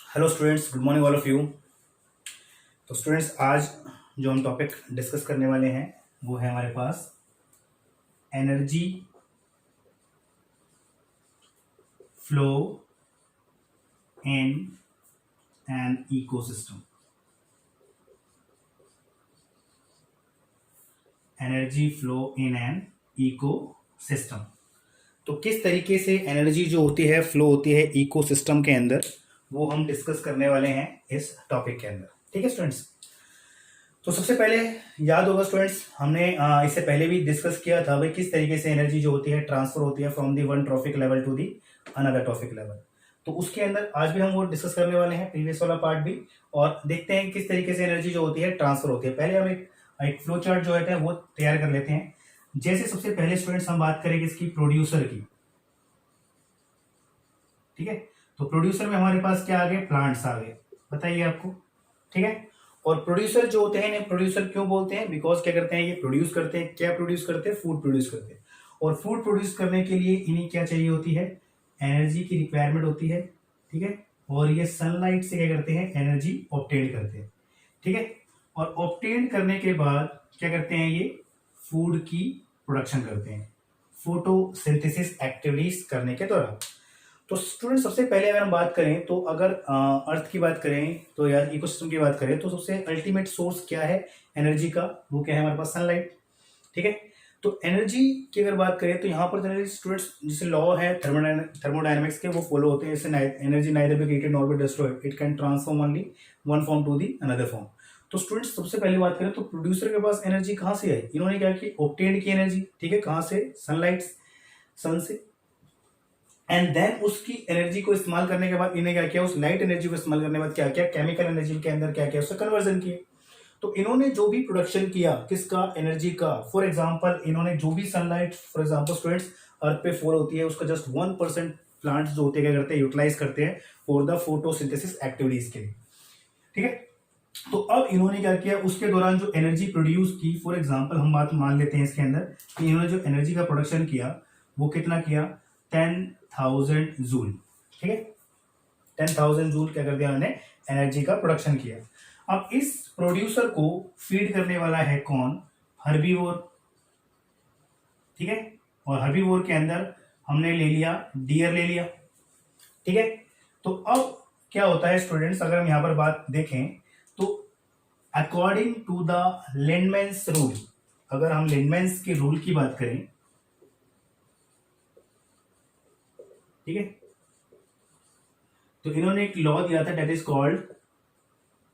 Hello students, good morning all of you. तो students, आज जो हम टॉपिक डिस्कस करने वाले हैं वो है हमारे पास energy flow in an ecosystem. Energy flow in an ecosystem. तो किस तरीके से एनर्जी जो होती है फ्लो होती है इकोसिस्टम के अंदर, वो हम डिस्कस करने वाले हैं इस टॉपिक के अंदर। ठीक है स्टूडेंट्स। तो सबसे पहले याद होगा स्टूडेंट्स, हमने इससे पहले भी डिस्कस किया था भाई किस तरीके से एनर्जी जो होती है ट्रांसफर होती है from the one trophic level to the another trophic level. तो उसके अंदर आज भी हम वो डिस्कस करने वाले हैं, प्रीवियस वाला पार्ट भी, और देखते हैं किस तरीके से एनर्जी जो होती है ट्रांसफर होती है। पहले हम एक फ्लो चार्ट जो है वो तैयार कर लेते हैं। जैसे सबसे पहले स्टूडेंट्स हम बात करेंगे इसकी प्रोड्यूसर की। ठीक है, तो प्रोड्यूसर में हमारे पास क्या आ गए, प्लांट्स आ गए, बताइए आपको। ठीक है, और प्रोड्यूसर जो होते हैं इन्हें प्रोड्यूसर क्यों बोलते हैं, बिकॉज क्या करते हैं, ये प्रोड्यूस करते हैं। क्या प्रोड्यूस करते हैं, फूड प्रोड्यूस करते हैं। और फूड प्रोड्यूस करने के लिए इन्हें क्या चाहिए होती है, एनर्जी की रिक्वायरमेंट होती है। ठीक है, और ये सनलाइट से क्या करते हैं, एनर्जी ऑब्टेन करते हैं। ठीक है, और ऑब्टेन करने के बाद क्या करते हैं, ये फूड की प्रोडक्शन करते हैं फोटोसिंथेसिस एक्टिविटीज करने के दौरान। तो स्टूडेंट सबसे पहले अगर हम बात करें तो अगर अर्थ की बात करें तो यार इकोसिस्टम की बात करें तो सबसे अल्टीमेट सोर्स क्या है एनर्जी का, वो क्या है हमारे पास, सनलाइट। ठीक है, तो एनर्जी की अगर बात करें तो यहाँ पर जनरली स्टूडेंट्स जैसे लॉ है थर्मोडायनेमिक्स के, वो फॉलो होते हैं। जैसे energy neither be created nor be destroyed, it can transform only one form to the another form. तो स्टूडेंट्स सबसे पहले बात करें तो प्रोड्यूसर के पास एनर्जी कहाँ से आई, इन्होंने क्या की, ऑब्टेन्ड की एनर्जी। ठीक है, कहाँ से, सनलाइट, सन से। एंड देन उसकी एनर्जी को इस्तेमाल करने के बाद इन्हें क्या किया, उस लाइट एनर्जी को इस्तेमाल करने के बाद क्या किया, केमिकल एनर्जी के अंदर क्या किया, उसका कन्वर्जन किया। तो इन्होंने जो भी प्रोडक्शन किया किसका, एनर्जी का। फॉर एग्जांपल इन्होंने जो भी सनलाइट फॉर एग्जांपल स्टूडेंट्स अर्थ पे फॉल होती है उसका जस्ट 1% प्लांट्स जो होते हैं क्या करते हैं, यूटिलाइज करते हैं फॉर द फोटोसिंथेसिस एक्टिविटीज के लिए। ठीक है, तो अब इन्होंने क्या किया, उसके दौरान जो एनर्जी प्रोड्यूस की, फॉर एग्जांपल हम बात मान लेते हैं इसके अंदर कि इन्होंने जो एनर्जी का प्रोडक्शन किया वो कितना किया, 10,000 जूल। ठीक है, 10,000 जूल क्या कर दिया उन्होंने, एनर्जी का प्रोडक्शन किया। अब इस प्रोड्यूसर को फीड करने वाला है कौन, हर्बीवोर। ठीक है, और हर्बीवोर के अंदर हमने ले लिया डियर ले लिया। ठीक है, तो अब क्या होता है स्टूडेंट्स, अगर हम यहां पर बात देखें तो अकॉर्डिंग टू द लिंडमैन्स रूल, अगर हम लिंडमैन्स के रूल की बात करें, ठीक है, तो इन्होंने एक लॉ दिया था दैट इज कॉल्ड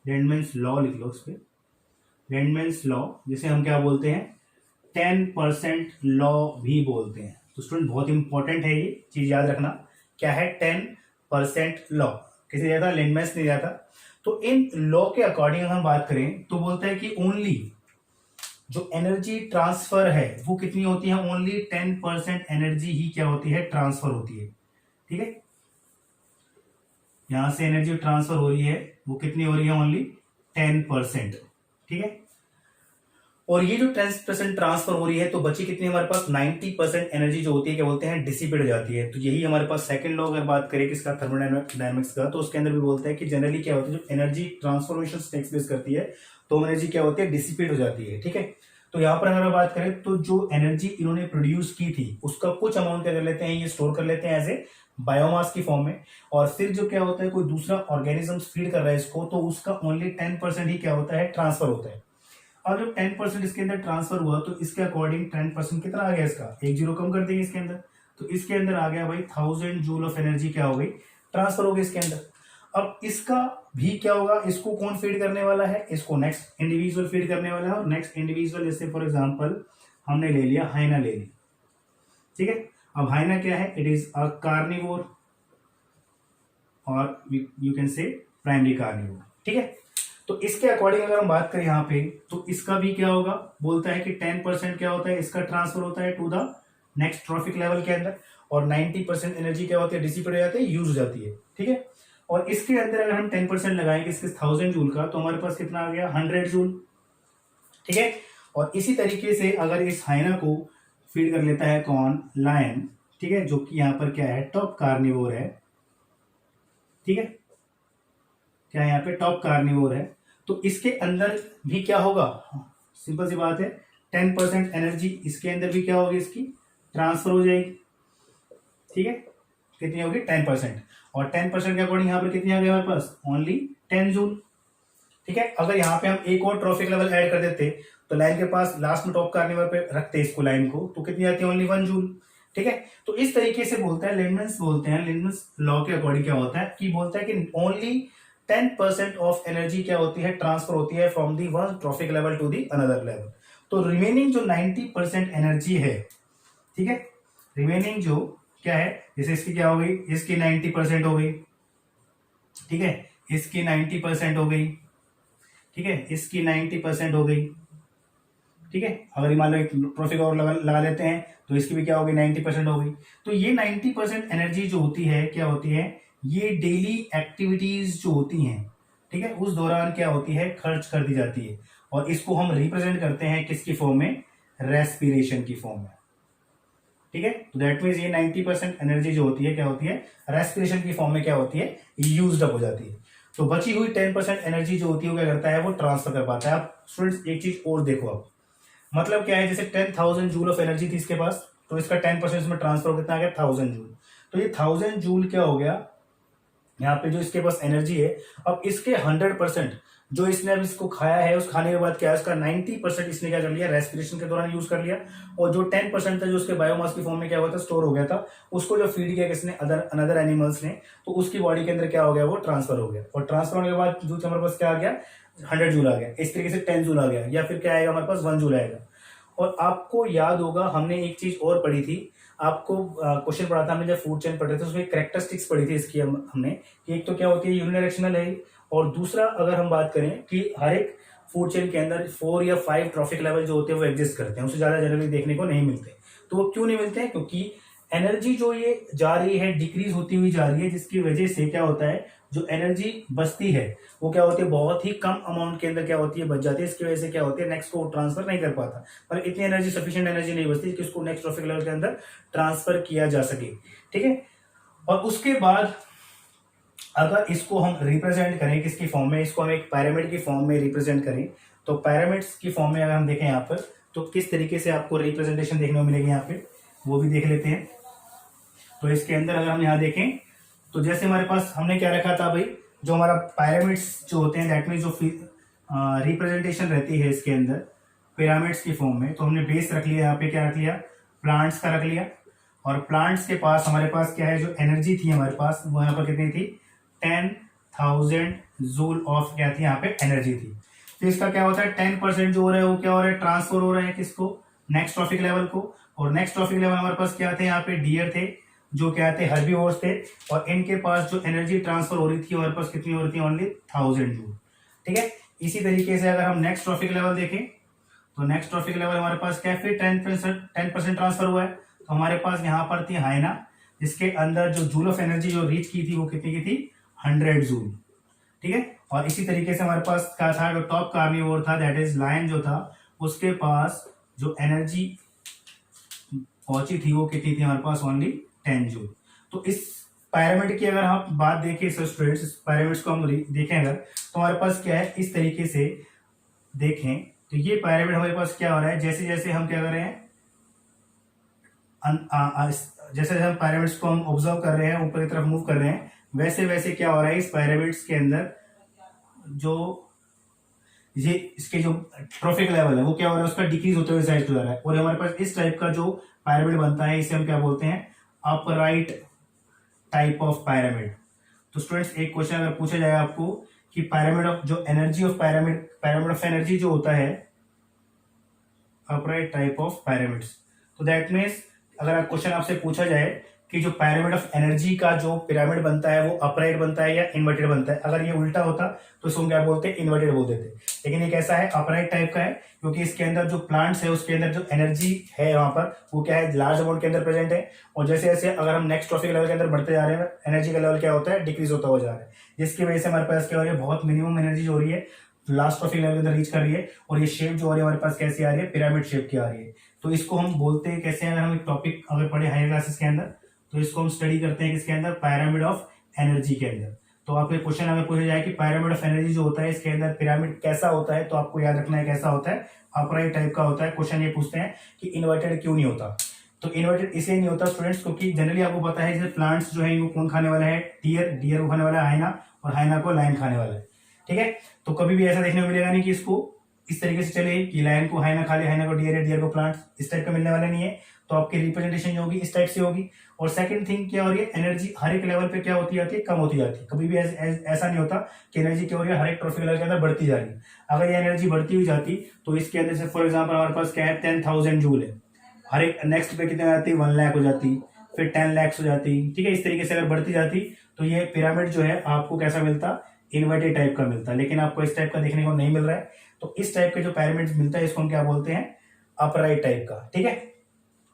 लिंडमैन्स लॉ, लिख लो उस पर, लिंडमैन्स लॉ, जिसे हम क्या बोलते हैं, 10% लॉ भी बोलते हैं। तो स्टूडेंट बहुत इंपॉर्टेंट है ये चीज याद रखना, क्या है 10% लॉ, किसे दिया था, लिंडमैन्स ने दिया था। तो इन लॉ के अकॉर्डिंग हम बात करें तो बोलता है कि ओनली जो एनर्जी ट्रांसफर है वो कितनी होती है, ओनली 10% एनर्जी ही क्या होती है, ट्रांसफर होती है। ठीक है, यहां से एनर्जी ट्रांसफर हो रही है वो कितनी हो रही है, ओनली 10%। ठीक है, और ये जो 10% ट्रांसफर हो रही है तो बची कितनी हमारे पास, 90% एनर्जी जो होती है क्या बोलते हैं, डिसिपेट हो जाती है। तो यही हमारे पास सेकंड लॉ अगर बात करें किसका, थर्मोडायनेमिक्स का, तो उसके अंदर भी बोलता है कि जनरली क्या होता है, जो एनर्जी ट्रांसफॉर्मेशन टेक्स प्लेस करती है तो एनर्जी क्या होती है, डिसिपेट हो जाती है। ठीक है, तो यहाँ पर अगर बात करें तो जो एनर्जी इन्होंने प्रोड्यूस की थी उसका कुछ अमाउंट क्या कर लेते हैं, ये स्टोर कर लेते हैं एज ए बायोमास की फॉर्म में। और फिर जो क्या होता है, कोई दूसरा ऑर्गेनिज्म फीड कर रहा है इसको, तो उसका ओनली 10% ही क्या होता है, ट्रांसफर होता है। अब जब 10% इसके अंदर ट्रांसफर हुआ तो इसके अकॉर्डिंग 10% कितना आ गया, इसका एक जीरो कम कर देंगे इसके अंदर, तो इसके अंदर आ गया भाई 1000 जूल ऑफ एनर्जी क्या हो गई, ट्रांसफर हो गई इसके अंदर। अब इसका भी क्या होगा, इसको कौन फीड करने वाला है, इसको नेक्स्ट इंडिविजुअल फीड करने वाला है। और नेक्स्ट इंडिविजुअल जैसे फॉर एग्जांपल हमने ले लिया हाइना ले ली। ठीक है, अब हाइना क्या है, इट इज अ कार्निवोर और you can say primary carnivore. ठीक है, तो इसके अकॉर्डिंग अगर हम बात करें यहाँ पे तो इसका भी क्या होगा, बोलता है कि 10% क्या होता है, इसका ट्रांसफर होता है to the next trophic level के अंदर, और 90% एनर्जी क्या होती है, डिसिपेट हो जाती है, यूज हो जाती है। ठीक है, और इसके अंदर अगर हम 10% लगाएंगे इसके 1000 जूल का, तो हमारे पास कितना आ गया, 100 जूल। ठीक है, और इसी तरीके से अगर इस हाइना को फीड कर लेता है कौन, लायन। ठीक है, जो कि यहाँ पर क्या है, टॉप कार्निवोर है। ठीक है, क्या है यहाँ पे, टॉप कार्निवोर है। तो इसके अंदर भी क्या होगा, सिंपल सी बात है, 10% एनर्जी इसके अंदर भी क्या होगी, इसकी ट्रांसफर हो जाएगी। ठीक है, कितनी होगी, 10%। और 10% के अकॉर्डिंग यहाँ पर कितनी आ गई हमारे पास, ओनली 10 जूल। ठीक है, अगर यहाँ पे हम एक और ट्रॉफिक लेवल ऐड कर देते तो लाइन के पास लास्ट में टॉप कार्निवल पे रखते इसको लाइन को, तो कितनी आती है, ओनली 1 जूल। ठीक है, तो इस तरीके से बोलता है लिंडमैन्स, बोलते हैं लिंडमैन्स लॉ के अकॉर्डिंग क्या होता है कि बोलता है कि ओनली 10% ऑफ एनर्जी क्या होती है, ट्रांसफर होती है from the one trophic level to the another level. तो रिमेनिंग जो 90% एनर्जी है, ठीक है, रिमेनिंग जो क्या है, जैसे इसकी क्या हो गई, इसकी 90% हो गई। ठीक है, इसकी 90% हो गई। ठीक है, इसकी 90% हो गई। ठीक है, अगर मान लो एक ट्रॉफिक और लगा लेते हैं तो इसकी भी क्या होगी, 90% हो गई। तो ये 90% एनर्जी जो होती है क्या होती है, ये डेली एक्टिविटीज जो होती हैं, ठीक है, उस दौरान क्या होती है, खर्च कर दी जाती है। और इसको हम रिप्रेजेंट करते हैं किसकी फॉर्म में, रेस्पिरेशन की फॉर्म में। ठीक है, तो दैट मीन्स ये 90% एनर्जी जो होती है क्या होती है, रेस्पिरेशन की फॉर्म में क्या होती है, यूज्ड अप हो जाती है। तो बची हुई 10% एनर्जी जो होती है वो क्या करता है, वो ट्रांसफर कर पाता है। आप स्टूडेंट्स एक चीज और देखो, आप मतलब क्या है, जैसे 10,000 जूल ऑफ एनर्जी थी इसके पास, तो इसका 10% इसमें ट्रांसफर कितना आ गया, 1000 जूल। तो ये 1000 जूल क्या हो गया, यहाँ पे जो इसके पास एनर्जी है, अब इसके 100% जो इसने अब इसको खाया है, उस खाने के बाद क्या है, उसका 90% इसने क्या कर लिया, रेस्पिरेशन के दौरान यूज कर लिया। और जो 10% था जो उसके बायोमास की फॉर्म में क्या हुआ था, स्टोर हो गया था, उसको जो फीड किया किसने, अनदर एनिमल्स ने, तो उसकी बॉडी के अंदर क्या हो गया, वो ट्रांसफर हो गया। और ट्रांसफर होने के बाद जो हमारे पास क्या आ गया, 100 जूल आ गया। इस तरीके से 10 जूल आ गया, या फिर क्या आएगा हमारे पास, 1 जूल आएगा। और आपको याद होगा हमने एक चीज और पढ़ी थी, आपको क्वेश्चन पढ़ा था हमने जब फूड चेन पढ़ रहे थे, उसमें कैरेक्टरिस्टिक्स पढ़ी थी इसकी हमने, कि एक तो क्या होती है, यूनिडायरेक्शनल है, और दूसरा अगर हम बात करें कि हर एक फूड चेन के अंदर 4 या 5 ट्रॉफिक लेवल जो होते हैं वो एग्जिस्ट करते हैं, उससे ज्यादा जनरली देखने को नहीं मिलते। तो वो क्यों नहीं मिलते हैं, क्योंकि एनर्जी जो ये जा रही है डिक्रीज होती हुई जा रही है, जिसकी वजह से क्या होता है, जो एनर्जी बचती है वो क्या होती है, बहुत ही कम अमाउंट के अंदर क्या होती है, बच जाती है। इसकी वजह से क्या होती है, नेक्स्ट को ट्रांसफर नहीं कर पाता, पर इतनी एनर्जी, सफिशिएंट एनर्जी नहीं बचती कि उसको नेक्स्ट ट्रॉफिक लेवल के अंदर ट्रांसफर किया जा सके। ठीक है, और उसके बाद अगर इसको हम रिप्रेजेंट करें किसकी फॉर्म में, इसको हम एक पिरामिड की फॉर्म में रिप्रेजेंट करें, तो पिरामिड्स की फॉर्म में अगर हम देखें यहाँ पर, तो किस तरीके से आपको रिप्रेजेंटेशन देखने को मिलेगी यहाँ पे, वो भी देख लेते हैं। तो इसके अंदर अगर हम यहाँ देखें, तो जैसे हमारे पास हमने क्या रखा था भाई, जो हमारा पिरामिड्स जो होते हैं, दैट मीन जो रिप्रेजेंटेशन रहती है इसके अंदर पिरामिड्स की फॉर्म में, तो हमने बेस रख लिया, यहाँ पे क्या रख लिया, प्लांट्स का रख लिया। और प्लांट्स के पास हमारे पास क्या है, जो एनर्जी थी हमारे पास, वो यहाँ पर कितनी थी, 10,000 जूल ऑफ क्या थी यहाँ पे, एनर्जी थी। तो इसका क्या होता है, 10% जो हो रहा है वो क्या हो रहा है, ट्रांसफर हो रहा है किसको, नेक्स्ट ट्रॉफिक लेवल को। और नेक्स्ट ट्रॉफिक लेवल हमारे पास क्या थे, यहाँ पे डियर थे, जो क्या थे, हर्बीवोर्स थे। और इनके पास जो एनर्जी ट्रांसफर हो रही थी हमारे पास कितनी हो रही थी, ओनली 1000 जूल। ठीक है, इसी तरीके से अगर हम नेक्स्ट ट्रॉफिक लेवल देखें, तो नेक्स्ट ट्रॉफिक लेवल हमारे पास क्या, फिर 10% ट्रांसफर हुआ है। तो हमारे पास यहाँ पर थी हाइना, जिसके अंदर जो जूल ऑफ एनर्जी जो रीच की थी वो कितनी की थी, 100 जूल। ठीक है, और इसी तरीके से हमारे पास क्या था, जो टॉप कार्निवोर था, दैट इज लायन जो था, उसके पास जो एनर्जी पहुंची थी वो कितनी थी हमारे पास, ओनली 10 जूल। तो इस पिरामिड की अगर हम बात देखें स्टूडेंट्स, इस पिरामिड्स को हम देखें अगर, तो हमारे पास क्या है, इस तरीके से देखें तो ये पिरामिड हमारे पास क्या हो रहा है, जैसे जैसे हम क्या कर रहे हैं, जैसे जैसे हम पिरामिड्स को हम ऑब्जर्व कर रहे हैं, ऊपर की तरफ मूव कर रहे हैं, वैसे वैसे क्या हो रहा है, इस पिरामिड्स के अंदर जो ये इसके जो ट्रॉफिक लेवल है वो क्या हो रहा है, उसका डिक्रीज होते हुए साइड जा रहा है। और हमारे पास इस टाइप का जो पिरामिड बनता है, इसे हम क्या बोलते हैं, अपराइट टाइप ऑफ पिरामिड। तो स्टूडेंट्स एक क्वेश्चन अगर पूछा जाए आपको कि पिरामिड ऑफ जो energy of pyramid of energy जो होता है, अपराइट टाइप ऑफ पिरामिड्स, तो दैट मीन्स अगर क्वेश्चन आपसे पूछा जाए कि जो पिरामिड ऑफ एनर्जी का जो पिरामिड बनता है वो अपराइट बनता है या इन्वर्टेड बनता है, अगर ये उल्टा होता तो इसको क्या बोलते हैं, इन्वर्टेड बोल देते। लेकिन ये कैसा है, अपराइट टाइप का है, क्योंकि इसके अंदर जो प्लांट्स है उसके अंदर जो एनर्जी है वहां पर वो क्या है, लार्ज अमाउंट के अंदर प्रेजेंट है। और जैसे जैसे अगर हम नेक्स्ट ट्रॉफिक लेवल के अंदर बढ़ते जा रहे हैं, एनर्जी का लेवल क्या होता है, डिक्रीज होता हुआ जा रहा है, जिसकी वजह से हमारे पास क्या हो रही है, बहुत मिनिमम एनर्जी हो रही है, लास्ट ट्रॉफिक लेवल के अंदर रीच कर रही है। और ये शेप जो हो रही है हमारे पास कैसी आ रही है, पिरामिड शेप की आ रही है। तो इसको हम बोलते हैं कैसे, अगर हम एक टॉपिक अगर पढ़े हायर क्लासेस के अंदर, तो इसको हम स्टडी करते हैं किसके अंदर, पिरामिड ऑफ एनर्जी के अंदर। तो आपके क्वेश्चन हमें पूछा जाए कि पिरामिड ऑफ एनर्जी जो होता है इसके अंदर पिरामिड कैसा होता है, तो आपको याद रखना है कैसा होता है, अपराइट टाइप का होता है। क्वेश्चन ये पूछते हैं कि इन्वर्टेड क्यों नहीं होता, तो इन्वर्टेड इसलिए नहीं होता स्टूडेंट्स क्योंकि जनरली आपको पता है जैसे प्लांट्स जो है इनको कौन खाने वाला है, डियर को खाने वाला है हाइना, और हाइना को लायन खाने वाला है, ठीक है। तो कभी भी ऐसा देखने को मिलेगा नहीं कि इसको इस तरीके से चले कि लायन को हाइना खा ले, हाइना को डियर है, डियर को प्लांट्स, इस टाइप का मिलने वाला नहीं है। तो आपकी रिप्रेजेंटेशन जो होगी इस टाइप से होगी। और सेकंड थिंग क्या हो रही है, एनर्जी हर एक लेवल पे क्या होती जाती है, कम होती जाती है। कभी भी ऐसा नहीं होता कि एनर्जी क्या हो रही है हर एक ट्रॉफिक लेवल के अंदर बढ़ती जा रही है। अगर ये एनर्जी बढ़ती हुई जाती तो इसके अंदर से फॉर एग्जाम्पल हमारे पास क्या है 10,000 जूल है, हर एक नेक्स्ट पे कितने आती 1 लाख हो जाती, फिर 10 लाख हो जाती, ठीक है। इस तरीके से अगर बढ़ती जाती तो ये पिरामिड जो है आपको कैसा मिलता, इन्वर्टेड टाइप का मिलता, लेकिन आपको इस टाइप का देखने को नहीं मिल रहा है। तो इस टाइप के जो पिरामिड मिलता है इसको हम क्या बोलते हैं, अपराइट टाइप का, ठीक है।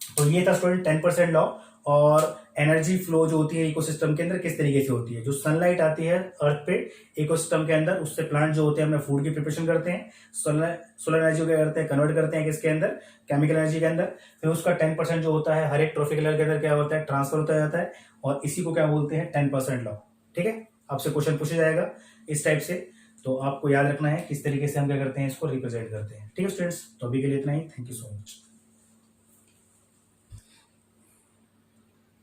तो ये था स्टूडेंट 10% लॉ। और एनर्जी फ्लो जो होती है इकोसिस्टम के अंदर किस तरीके से होती है, जो सनलाइट आती है अर्थ पे इकोसिस्टम के अंदर, उससे प्लांट जो होते हैं अपने फूड की प्रिपरेशन करते हैं, सोलर एनर्जी को क्या करते हैं, कन्वर्ट करते हैं किसके अंदर, केमिकल एनर्जी के अंदर। फिर उसका 10% जो होता है हर एक ट्रॉफिक लेवल के अंदर क्या होता है, ट्रांसफर होता जाता है, और इसी को क्या बोलते हैं 10% लॉ, ठीक है। आपसे क्वेश्चन पूछा जाएगा इस टाइप से, तो आपको याद रखना है किस तरीके से हम क्या करते हैं इसको रिप्रेजेंट करते हैं, ठीक है स्टूडेंट्स। तो अभी के लिए इतना ही, थैंक यू सो मच।